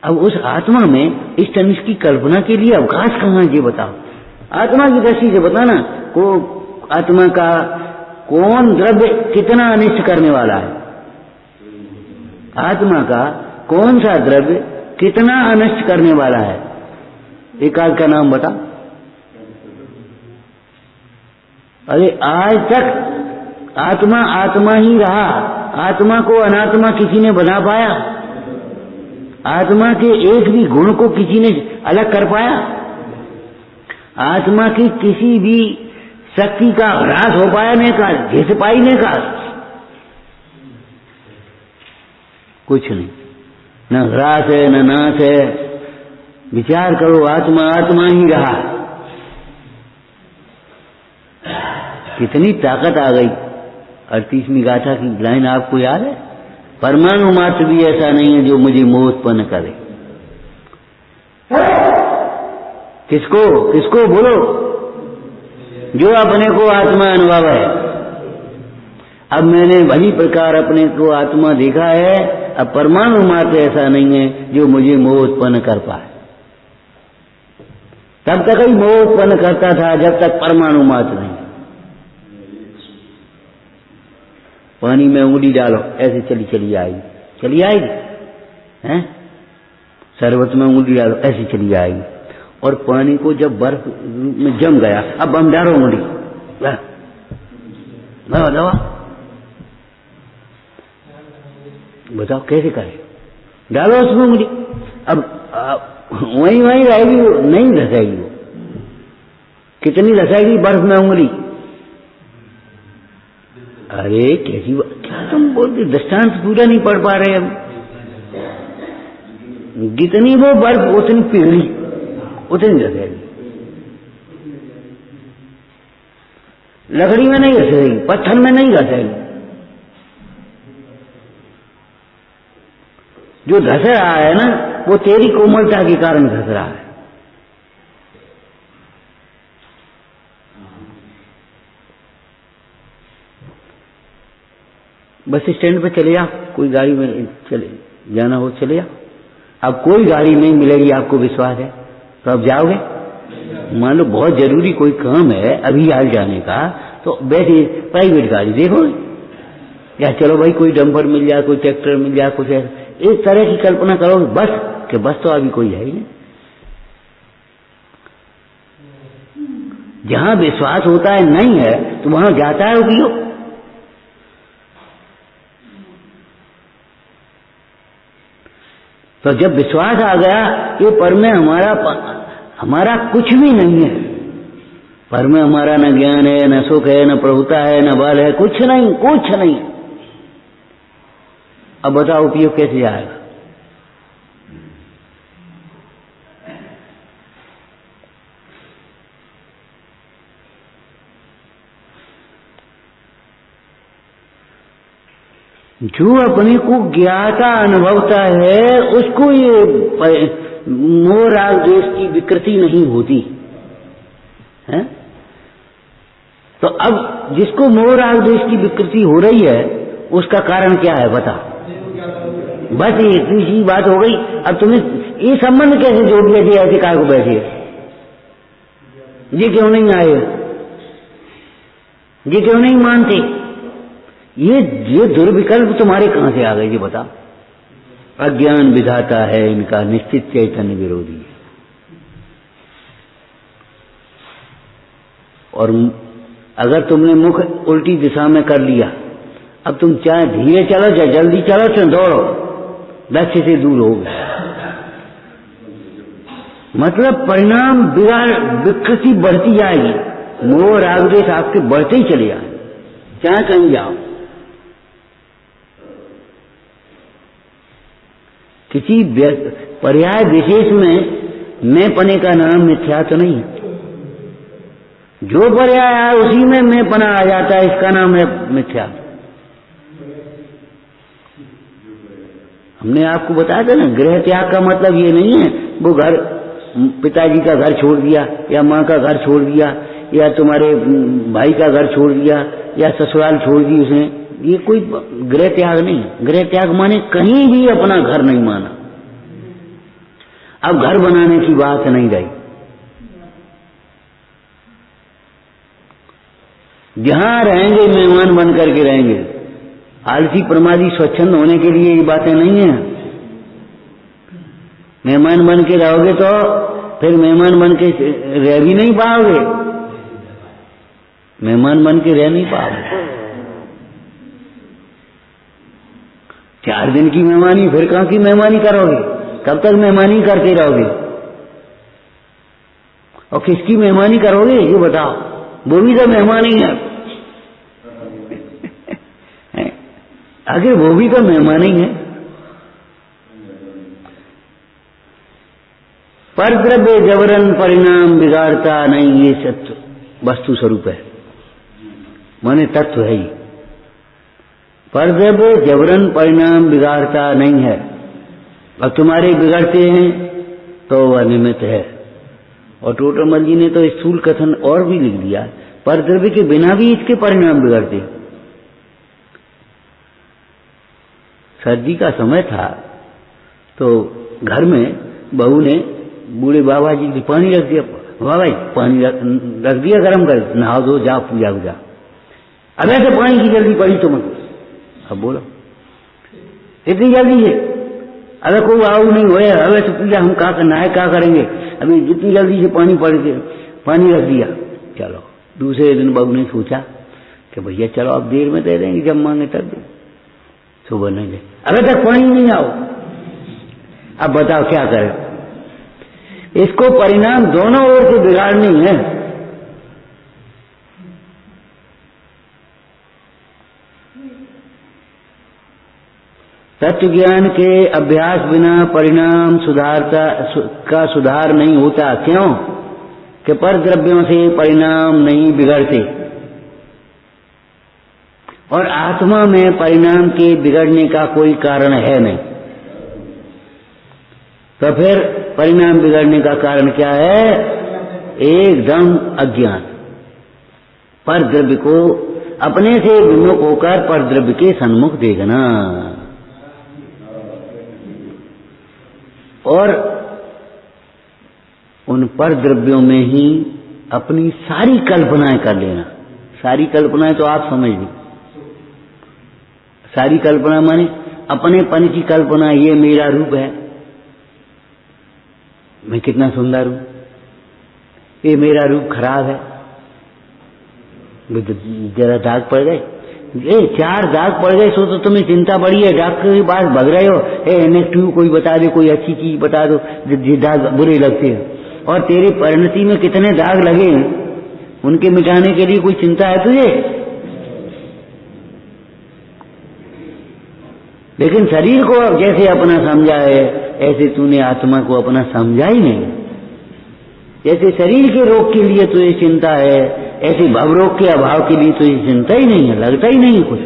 [SPEAKER 1] अब उस आत्मा में इष्ट अनिष्ट की कल्पना के लिए अवकाश कहाँ है, ये बताओ। आत्मा की दृष्टि से बताना, को आत्मा का कौन द्रव्य कितना अनिष्ट करने वाला है, आत्मा का कौन सा द्रव्य कितना अनिष्ट करने वाला है, एकाध का नाम बता। अरे आज तक आत्मा आत्मा ही रहा, आत्मा को अनात्मा किसी ने बना पाया? आत्मा के एक भी गुण को किसी ने अलग कर पाया? आत्मा की किसी भी शक्ति का ह्रास हो पाया नहीं का, घिस पाई नहीं का? कुछ नहीं, न ह्रास है न नाश है। विचार करो, आत्मा आत्मा ही रहा। कितनी ताकत आ गई। 38वीं गाथा की लाइन आपको याद है? परमाणु मात्र भी ऐसा नहीं है जो मुझे मोह उत्पन्न करे। किसको किसको बोलो? जो अपने को आत्मा अनुभव है। अब मैंने भली प्रकार अपने को आत्मा देखा है, अब परमाणु मात्र ऐसा नहीं है जो मुझे मोह उत्पन्न कर पाए। तब तक ही मोह उत्पन्न करता था जब तक परमाणु मात्र नहीं। पानी में उंगली डालो, ऐसे चली चली आएगी, हैं? शरबत में उंगली डालो, ऐसे चली आएगी। और पानी को जब बर्फ में जम गया, अब हम डालो उंगली, दवा बताओ कैसे करें? डालो उसमें उंगली, अब वहीं रहेगी, नहीं धसेगी वो। कितनी धसेगी बर्फ में उंगली? अरे कैसी क्या तुम बोलते, दृष्टांत पूरा नहीं पढ़ पा रहे। अब जितनी वो बर्फ उतनी पिघली, उतनी धसेगी। लकड़ी में नहीं धसेगी, पत्थर में नहीं धसेगी। जो धस रहा है ना, वो तेरी कोमलता के कारण धस रहा है। बस स्टैंड पे चले जाओ, कोई गाड़ी में चले जाना हो चले जाओ। अब कोई गाड़ी नहीं मिलेगी, आपको विश्वास है तो आप जाओगे? मान लो बहुत जरूरी कोई काम है अभी आज जाने का, तो बैठिए, प्राइवेट गाड़ी देखोगे, या चलो भाई कोई डंपर मिल जाए, कोई ट्रैक्टर मिल जाए, कुछ इस तरह की कल्पना करोगे। बस कि बस तो अभी कोई है ही नहीं। जहां विश्वास होता है नहीं है तो वहां जाता है उपयोग। तो जब विश्वास आ गया कि पर में हमारा कुछ भी नहीं है, पर में हमारा न ज्ञान है, न सुख है, न प्रभुता है, न बल है, कुछ नहीं, कुछ नहीं। अब बताओ उपयोग कैसे आएगा? जो अपने को ज्ञाता अनुभवता है उसको ये मोह राग द्वेष की विकृति नहीं होती है। तो अब जिसको मोह राग द्वेष की विकृति हो रही है उसका कारण क्या है बता? बस इतनी सी बात हो गई। अब तुम्हें ये संबंध कैसे जोड़ लिया कि ऐसे काय को बैठे, ये क्यों नहीं आए, ये क्यों नहीं मानते? ये दुर्विकल्प तुम्हारे कहां से आ गए ये बता? अज्ञान विधाता है इनका, निश्चित चैतन्य विरोधी है। और अगर तुमने मुख उल्टी दिशा में कर लिया, अब तुम चाहे धीरे चलो चाहे जल्दी चलो चाहे दौड़ो, लक्ष्य से दूर हो गए। मतलब परिणाम विकृति बढ़ती जाएगी, मोह राग द्वेष आपके बढ़ते ही चले जाए, चाहे कहीं जाओ। किसी पर्याय विशेष में मैं पने का नाम मिथ्या तो नहीं है। जो पर्याय है उसी में मैं पना आ जाता है, इसका नाम है मिथ्या। हमने आपको बताया था ना, गृह त्याग का मतलब ये नहीं है वो घर, पिताजी का घर छोड़ दिया या माँ का घर छोड़ दिया या तुम्हारे भाई का घर छोड़ दिया या ससुराल छोड़ दी उसने, ये कोई गृह त्याग नहीं। गृह त्याग माने कहीं भी अपना घर नहीं माना। अब घर बनाने की बात नहीं रही, जहां रहेंगे मेहमान बन करके रहेंगे। आलसी प्रमादी स्वच्छंद होने के लिए ये बातें नहीं है। मेहमान बन के रहोगे तो फिर मेहमान बन के रह भी नहीं पाओगे, मेहमान बन के रह नहीं पाओगे। 4 दिन की मेहमानी, फिर कहां की मेहमानी करोगे? कब तक मेहमानी करते रहोगे? और किसकी मेहमानी करोगे ये बताओ? वो भी तो मेहमान ही है। आखिर वो भी तो मेहमान ही है। पर द्रव्य जबरन परिणाम बिगाड़ता नहीं, ये सत्य वस्तु स्वरूप है, माने तत्व है ही। पर द्रव्य जबरन परिणाम बिगाड़ता नहीं है, और तुम्हारे बिगड़ते हैं तो वह निमित्त है। और टोटरमल जी ने तो स्थूल कथन और भी लिख दिया, पर द्रव्य के बिना भी इसके परिणाम बिगड़ते। सर्दी का समय था तो घर में बहू ने बूढ़े बाबा जी के पानी रख दिया। बाबा जी पानी रख दिया गर्म कर, नहा दो, जाओ पूजा पूजा। अब ऐसे पानी की जल्दी पड़ी तुम? अब बोलो इतनी जल्दी है? अगर कोई आओ नहीं हुए, अब ऐसे पूजा हम क्या करना है, क्या करेंगे? अभी जितनी जल्दी से पानी पड़ गया, पानी रख दिया। चलो दूसरे दिन बहू ने सोचा कि भैया चलो अब देर में दे देंगे, जब मांगे तब दे, सुबह नहीं दे, अभी तक पानी नहीं आओ। अब बताओ क्या करें? इसको परिणाम दोनों ओर से बिगाड़नी है। तत्व ज्ञान के अभ्यास बिना परिणाम सुधार नहीं होता। क्यों? कि पर द्रव्यों से परिणाम नहीं बिगड़ते, और आत्मा में परिणाम के बिगड़ने का कोई कारण है नहीं। तो फिर परिणाम बिगड़ने का कारण क्या है? एकदम अज्ञान। पर द्रव्य को अपने से विमुख होकर पर द्रव्य के सन्मुख देखना, और उन पर द्रव्यों में ही अपनी सारी कल्पनाएं कर लेना। सारी कल्पनाएं तो आप समझ ली। सारी कल्पना माने अपनेपन की कल्पना, ये मेरा रूप है, मैं कितना सुंदर हूं, ये मेरा रूप खराब है, जरा दाग पड़ गए, 4 दाग पड़ गए सो तो तुम्हें चिंता बड़ी है, डॉक्टर के पास भग रहे हो, नेगेटिव कोई बता दे, कोई अच्छी चीज बता दो, जो दाग बुरे लगते हैं। और तेरी परिणति में कितने दाग लगे हैं, उनके मिटाने के लिए कोई चिंता है तुझे? लेकिन शरीर को जैसे अपना समझा है, ऐसे तूने आत्मा को अपना समझा ही नहीं। जैसे शरीर के रोग के लिए तुझे चिंता है, ऐसे भव रोग के अभाव के लिए तुझे चिंता ही नहीं है, लगता ही नहीं है कुछ।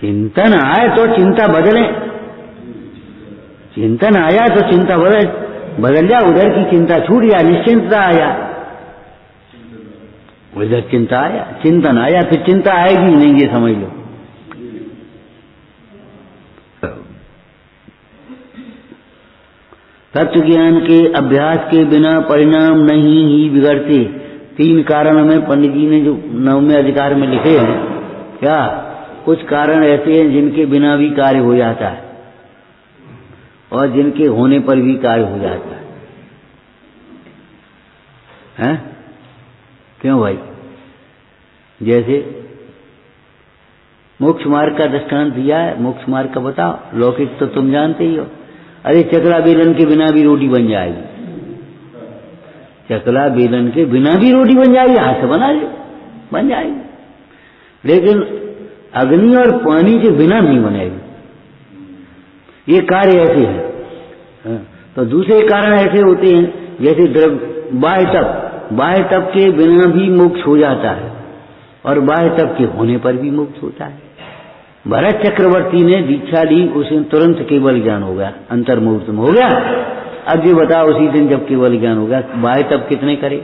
[SPEAKER 1] चिंतन आए तो चिंता बदले, चिंतन आया तो चिंता बदल जा, उधर की चिंता छूट जा, निश्चिंतता आया, उधर चिंता आया, चिंतन आया, फिर चिंता आएगी नहीं, ये समझ लो। तत्व ज्ञान के अभ्यास के बिना परिणाम नहीं ही बिगड़ते। 3 कारण में पंडित जी ने जो 9वें अधिकार में लिखे हैं, क्या कुछ कारण ऐसे हैं जिनके बिना भी कार्य हो जाता है और जिनके होने पर भी कार्य हो जाता है, हैं? क्यों भाई? जैसे मोक्ष मार्ग का दृष्टांत दिया है, मोक्ष मार्ग का बताओ। लौकिक तो तुम जानते ही हो, अरे चकला बेलन के बिना भी रोटी बन जाएगी, चकला बेलन के बिना भी रोटी बन जाएगी, हाथ से बना ले बन जाएगी, लेकिन अग्नि और पानी के बिना नहीं बनेगी। ये कार्य ऐसे है। तो दूसरे कारण ऐसे होते हैं, जैसे बाह्य तप के बिना भी मोक्ष हो जाता है और बाह्य तप के होने पर भी मोक्ष होता है। भरत चक्रवर्ती ने दीक्षा ली, उसे तुरंत केवल ज्ञान हो गया, अंतर्मुहूर्त में हो गया। अब ये बताओ, उसी दिन जब केवल ज्ञान हो गया, बाह्य तप कितने करे?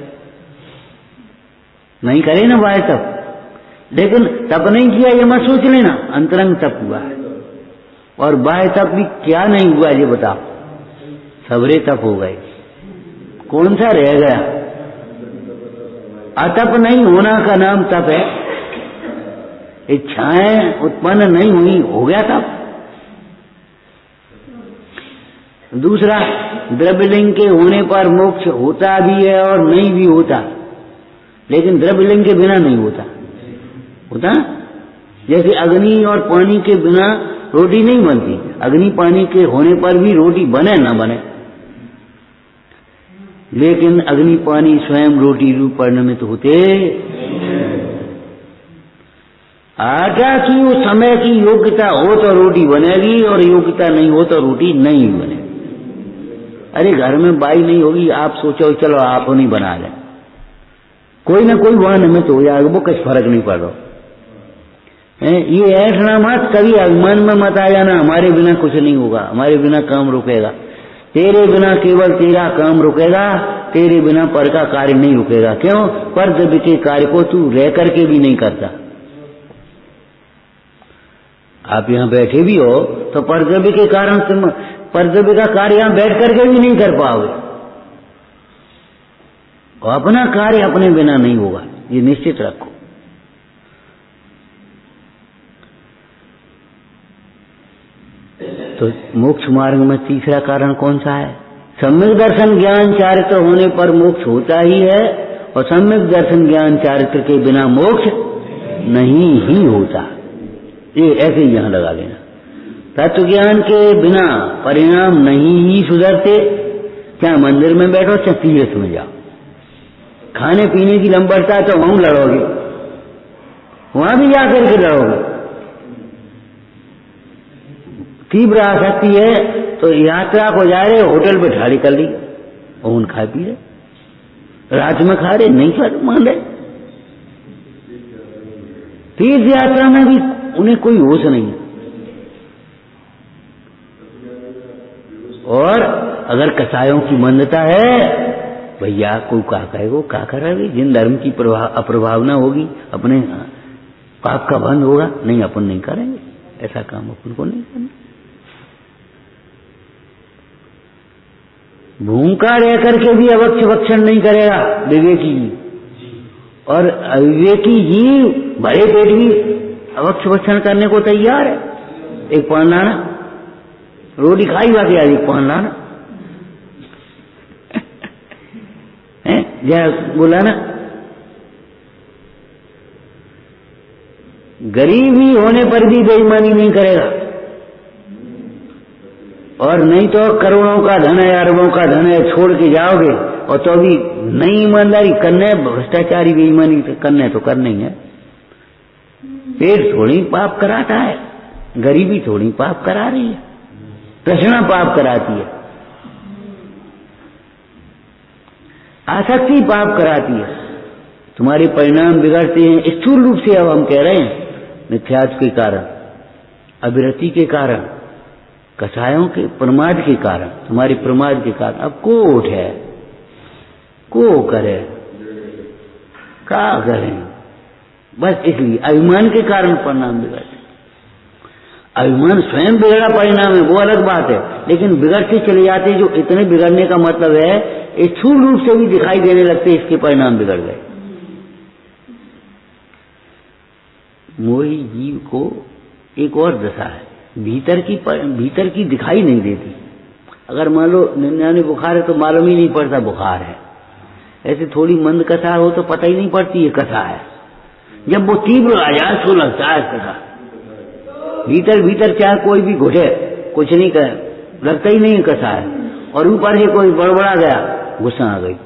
[SPEAKER 1] नहीं करे ना बाह्य तप, लेकिन तप नहीं किया ये मत सोच लेना, अंतरंग तप हुआ है। और बाह्य तप भी क्या नहीं हुआ ये बताओ? सबरे तप हो गए, कौन सा रह गया? अतप नहीं होना का नाम तप है। इच्छाएं उत्पन्न नहीं हुई, हो गया तप। दूसरा, द्रव्यलिंग के होने पर मोक्ष होता भी है और नहीं भी होता, लेकिन द्रव्यलिंग के बिना नहीं होता। होता जैसे अग्नि और पानी के बिना रोटी नहीं बनती, अग्नि पानी के होने पर भी रोटी बने ना बने, लेकिन अग्नि पानी स्वयं रोटी रूप परिणमित होते। आटा की उस समय की योग्यता हो तो रोटी बनेगी, और योग्यता नहीं हो तो रोटी नहीं बनेगी। अरे घर में बाई नहीं होगी, आप सोचो चलो आप नहीं बना लें, कोई ना कोई वहां में तो हो जाएगा, वो कुछ फर्क नहीं पड़ रहा। ये ऐसा मत कभी अभिमान में मत आ जाना, हमारे बिना कुछ नहीं होगा, हमारे बिना काम रुकेगा। तेरे बिना केवल तेरा काम रुकेगा, तेरे बिना पर का कार्य नहीं रुकेगा। क्यों? पर द्रव्य के कार्य को तू रह करके भी नहीं करता। आप यहाँ बैठे भी हो तो पर द्रव्य के कारण तुम पर द्रव्य का कार्य यहाँ बैठ करके भी नहीं कर पाओगे, और अपना कार्य अपने बिना नहीं होगा, ये निश्चित रखो। तो मोक्ष मार्ग में तीसरा कारण कौन सा है? सम्यक दर्शन ज्ञान चारित्र होने पर मोक्ष होता ही है, और सम्यक दर्शन ज्ञान चारित्र के बिना मोक्ष नहीं ही होता। ये ऐसे ही यहां लगा लेना। तत्व ज्ञान के बिना परिणाम नहीं ही सुधरते। क्या मंदिर में बैठो, चाहे तीर्थ में जाओ, खाने पीने की लंबरता तो वहां लड़ोगे, वहां भी जाकर के लड़ोगे। तीव्र आसक्ति है तो यात्रा को जा रहे, होटल पे ठाड़ी कर ली, ओवन खा पी रहे, रात में खा रहे, नहीं खा मान रहे। तीर्थ यात्रा में भी उन्हें कोई होश नहीं है। और अगर कसायों की मंदता है, भैया कोई क्या कहेगा, क्या करेगा? जिन धर्म की अप्रभावना होगी, अपने पाप का बंध होगा, नहीं अपन नहीं करेंगे, ऐसा काम अपन को नहीं करना। भूखा रह करके भी अवक्ष भक्षण नहीं करेगा विवेकी, और अविवेकी ही भरे पेट भी अवक्ष भक्षण करने को तैयार है। एक पान लाना, रोटी खाई बाकी आज एक पान लाना है, जय बुलाना। गरीब ही होने पर भी बेईमानी नहीं करेगा, और नहीं तो करोड़ों का धन है, अरबों का धन है, छोड़ के जाओगे और तो भी नहीं ईमानदारी करने, भ्रष्टाचारी बेईमानी करने तो करने ही है। पेट थोड़ी पाप कराता है, गरीबी थोड़ी पाप करा रही है, तृष्णा पाप कराती है, आसक्ति पाप कराती है। तुम्हारे परिणाम बिगड़ते हैं स्थूल रूप से। अब हम कह रहे हैं मिथ्यात्व के कारण, अविरति के कारण, कसायों के प्रमाद के कारण, तुम्हारे प्रमाद के कारण। अब को उठे, को करे, क्या करें? बस इसलिए अभिमान के कारण परिणाम बिगड़ते। अभिमान स्वयं बिगड़ा परिणाम है, वो अलग बात है, लेकिन बिगड़ते चले जाते। जो इतने बिगड़ने का मतलब है, स्थूल रूप से भी दिखाई देने लगते, इसके परिणाम बिगड़ गए। मोही जीव को एक और दशा है, भीतर की दिखाई नहीं देती। अगर मान लो 99 बुखार है तो मालूम ही नहीं पड़ता बुखार है, ऐसे थोड़ी मंद कथा हो तो पता ही नहीं पड़ती ये कथा है। जब वो तीव्र आ जाए तो लगता है कथा, भीतर भीतर चाहे कोई भी घुटे कुछ नहीं कर, लगता ही नहीं कसा है, और ऊपर से कोई बड़बड़ा गया, गुस्सा आ गई।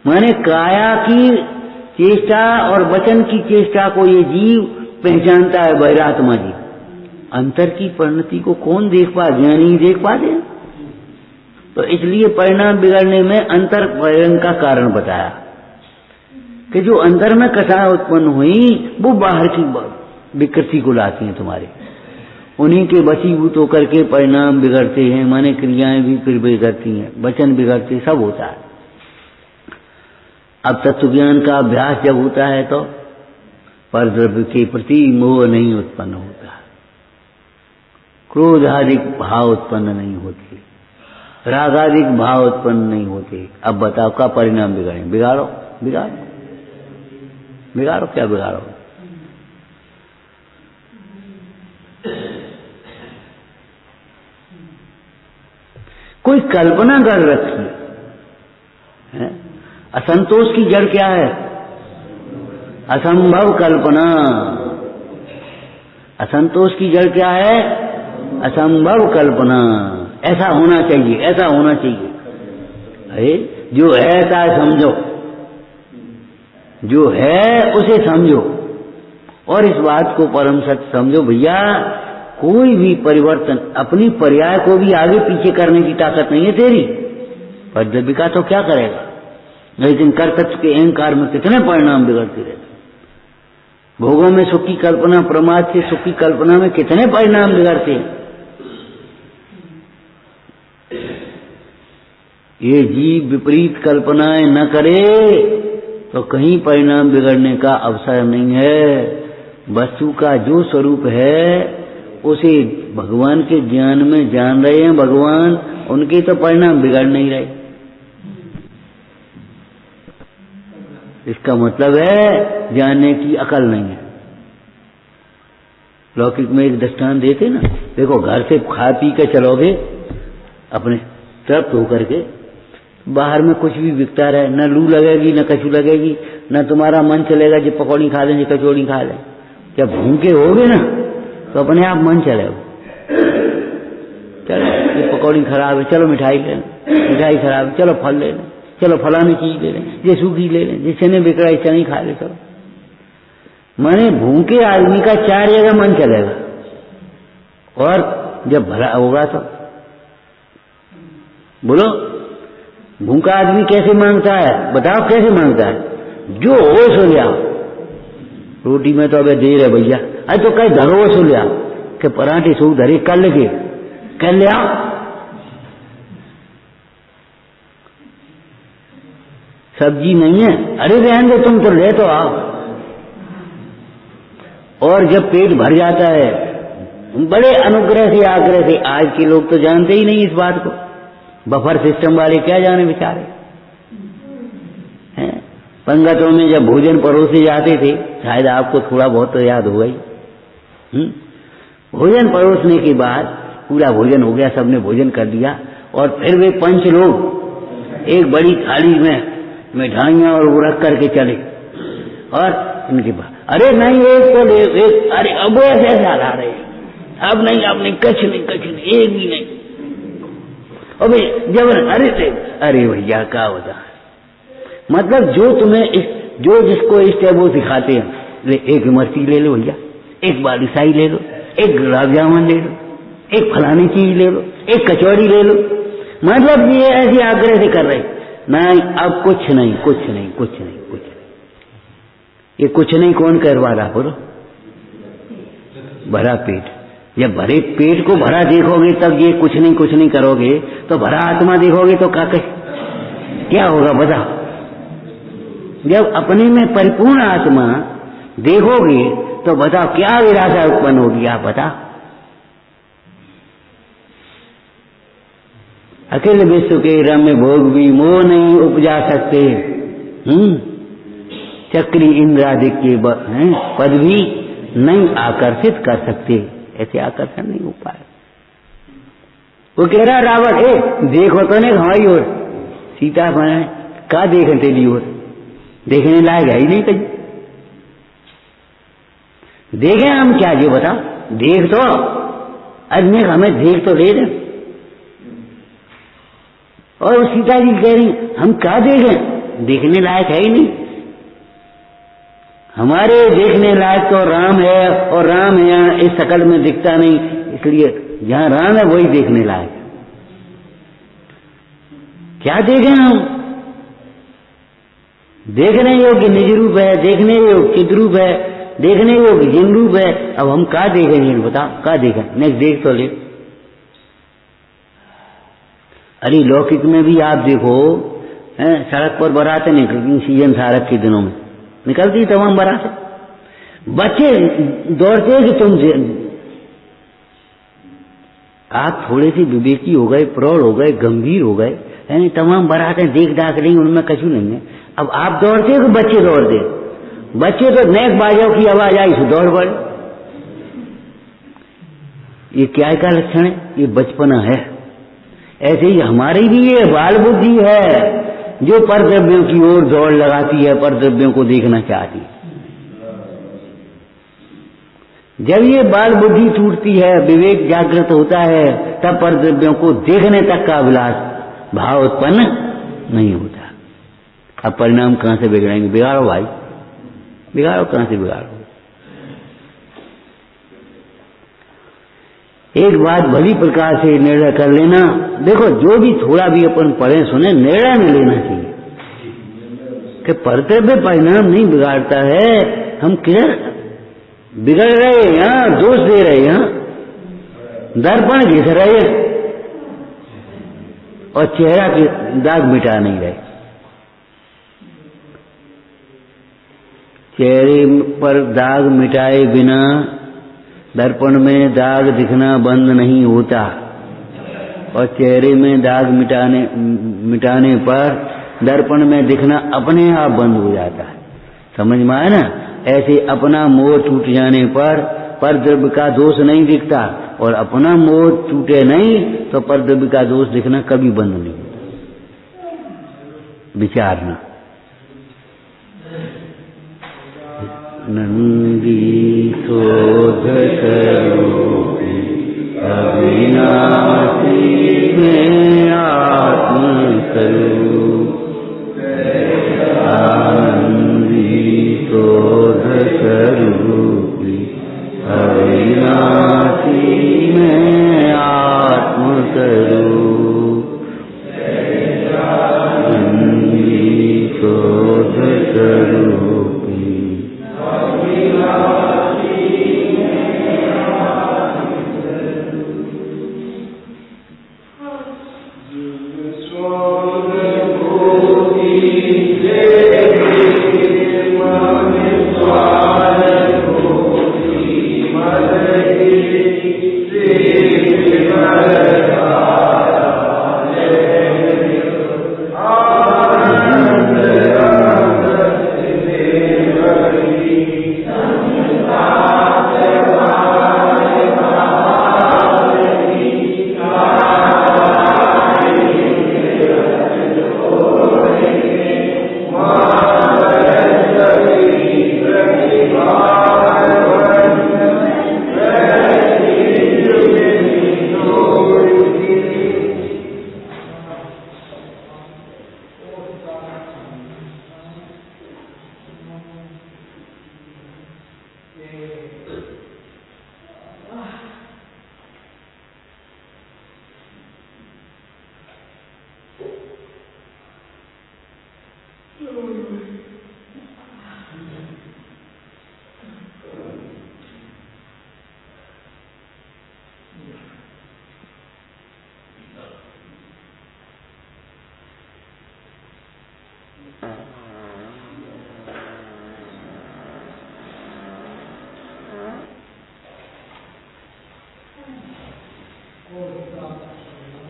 [SPEAKER 1] माने काया की चेष्टा और वचन की चेष्टा को ये जीव पहचानता है, बहिरात्मा जी। अंतर की परिणति को कौन देख पा, ज्ञानी देख पाते। तो इसलिए परिणाम बिगड़ने में अंतर परिण का कारण बताया कि जो अंदर में कथा उत्पन्न हुई वो बाहर की विकृति को लाती हैं तुम्हारे, उन्हीं के वशीभूत होकर के परिणाम बिगड़ते हैं। माने क्रियाएं भी फिर बिगड़ती हैं, वचन बिगड़ते, सब होता है। अब तत्व ज्ञान का अभ्यास जब होता है तो परद्रव्य के प्रति मोह नहीं उत्पन्न होता, क्रोध आदि भाव उत्पन्न नहीं होते, राग आदि भाव उत्पन्न नहीं होते। अब बताओ का परिणाम बिगड़े, बिगाड़ो बिगाड़ो बिगाड़ो, क्या बिगाड़ो। कोई कल्पना कर रखी है। असंतोष की जड़ क्या है? असंभव कल्पना। असंतोष की जड़ क्या है? असंभव कल्पना। ऐसा होना चाहिए, ऐसा होना चाहिए। अरे जो है ऐसा समझो, जो है उसे समझो, और इस बात को परम सत्य समझो भैया। कोई भी परिवर्तन, अपनी पर्याय को भी आगे पीछे करने की ताकत नहीं है तेरी। परद्रव्य का तो क्या करेगा, लेकिन कर्तव्य के अहंकार में कितने परिणाम बिगड़ते रहते। भोगों में सुख की कल्पना, प्रमाद से सुख की कल्पना में कितने परिणाम बिगड़ते हैं। ये जीव विपरीत कल्पनाएं न करे तो कहीं परिणाम बिगड़ने का अवसर नहीं है। वस्तु का जो स्वरूप है उसे भगवान के ज्ञान में जान रहे हैं भगवान, उनके तो परिणाम बिगड़ नहीं रहे। इसका मतलब है जानने की अकल नहीं है। लौकिक में एक दृष्टांत देते ना, देखो घर से खा पी के चलोगे अपने तृप्त होकर के, बाहर में कुछ भी बिकता रहे, न लू लगेगी न कछु लगेगी, न तुम्हारा मन चलेगा जो पकौड़ी खा लें, जो कचौड़ी खा लें। जब भूखे होगे ना तो अपने आप मन चलेगा, चलो ये पकौड़ी खराब है, चलो मिठाई ले लें, मिठाई खराब है, चलो फल ले लें, चलो फलानी चीज ले लें, ये सूखी ले लें, जिससे नहीं बिक रहा है चने खा ले। चलो माने भूखे आदमी का 4 जगह मन चलेगा, और जब भरा होगा तो बोलो भूखा आदमी कैसे मांगता है, बताओ कैसे मांगता है? जो होश हो गया, रोटी में तो अबे देर है भैया, अरे तो कहीं धरोश हो गया कि पराठे सो धरे कल के कल ले आओ। सब्जी नहीं है, अरे रहने दो तुम तो ले तो आओ। और जब पेट भर जाता है बड़े अनुग्रह से आग्रह से, आज के लोग तो जानते ही नहीं इस बात को, बफर सिस्टम वाले क्या जाने बेचारे हैं। पंगतों में जब भोजन परोसे जाते थे, शायद आपको थोड़ा बहुत तो याद होगा ही, भोजन परोसने के बाद पूरा भोजन हो गया, सबने भोजन कर दिया, और फिर वे 5 लोग एक बड़ी थाली में मिठाइयां और वो रख करके चले, और इनके पास अरे नहीं एक तो ले एक, अरे अब ऐसे ला रहे, अब नहीं कुछ नहीं एक भी नहीं। अबे जब अरे भैया क्या होता है, मतलब जो तुम्हें जो जिसको इष्ट है वो सिखाते हैं, ले एक इमरती ले लो भैया, एक बालूशाही ले लो, एक गुलाब जामुन ले लो, एक फलानी चीज ले लो, एक कचौड़ी ले लो। मतलब ये ऐसे आग्रह से कर रहे, नहीं अब कुछ नहीं। ये कुछ नहीं कौन करवा रहा, बोलो? भरा पेट। जब भरे पेट को भरा देखोगे तब ये कुछ नहीं करोगे, तो भरा आत्मा देखोगे तो क्या होगा बताओ? जब अपने में परिपूर्ण आत्मा देखोगे तो बताओ क्या विरासत उत्पन्न होगी, आप बताओ। अकेले विश्व के रम्य भोग भी मोह नहीं उपजा सकते, चक्री इंद्रादिक के पद भी नहीं आकर्षित कर सकते, ऐसे आकर्षण नहीं हो पाए। वो कह रहा रावण, देखो तो नहीं हमारी ओर, सीता बने का देखने तेरी ओर, देखने लायक है ही नहीं कहीं। देखें हम क्या जी बता, देख तो अजमेर हमें देख तो ले रहे। और सीता जी कह रही हम क्या देखें, देखने लायक है ही नहीं। हमारे देखने लायक तो राम है, और राम यहाँ इस शकल में दिखता नहीं, इसलिए जहां राम है वही देखने लायक है। क्या देखें हम, देखने योग्य निज रूप है, देखने योग्य चिद रूप है, देखने योग्य जिन रूप है। अब हम क्या देखेंगे बताओ, क्या देखें, नेक्स्ट देख तो ले। अरे लौकिक में भी आप देखो, सड़क पर बारातें निकलती, सीजन था अरब के दिनों में निकलती तमाम बारातें, बच्चे दौड़ते कि तुम आप थोड़े से विवेकी हो गए, प्रौढ़ हो गए, गंभीर हो गए, यानी तमाम बारातें देख दाख रही, उनमें कछु नहीं है। अब आप दौड़ते हो कि बच्चे दौड़ते, बच्चे तो नेक बाजों की आवाज आई तो दौड़ पड़े। ये क्या का लक्षण है, ये बचपना है। ऐसे ही हमारी भी ये बाल बुद्धि है जो परद्रव्यों की ओर दौड़ लगाती है, परद्रव्यों को देखना चाहती है। जब ये बाल बुद्धि टूटती है, विवेक जागृत होता है, तब परद्रव्यों को देखने तक का अभिलाष भाव उत्पन्न नहीं होता। अब परिणाम कहां से बिगड़ेंगे, बिगाड़ो भाई, बिगाड़ो, कहां से बिगाड़ो। एक बात भली प्रकार से निर्णय कर लेना, देखो जो भी थोड़ा भी अपन पढ़े सुने निर्णय में लेना चाहिए कि परद्रव्य परिणाम नहीं बिगाड़ता है। हम किधर बिगड़ रहे हैं, यहाँ दोष दे रहे हैं, दर्पण घिस रहे हैं और चेहरा के दाग मिटा नहीं रहे। चेहरे पर दाग मिटाए बिना दर्पण में दाग दिखना बंद नहीं होता, और चेहरे में दाग मिटाने पर दर्पण में दिखना अपने आप बंद हो जाता है। समझ में आया ना। ऐसे अपना मोह टूट जाने पर परद्रव्य का दोष नहीं दिखता, और अपना मोह टूटे नहीं तो परद्रव्य का दोष दिखना कभी बंद नहीं होता। विचारना। नंदी शोध करूपी अविनाशी में आत्म स्वरूप, आनंदी शोध करूपी अविनाशी में आत्म स्वरूप, नंदी शोध करूपी।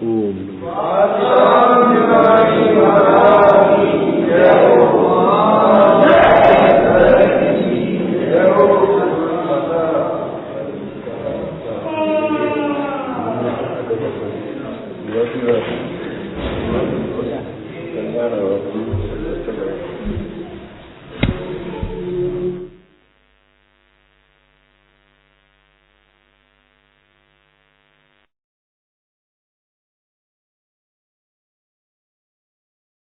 [SPEAKER 1] ओम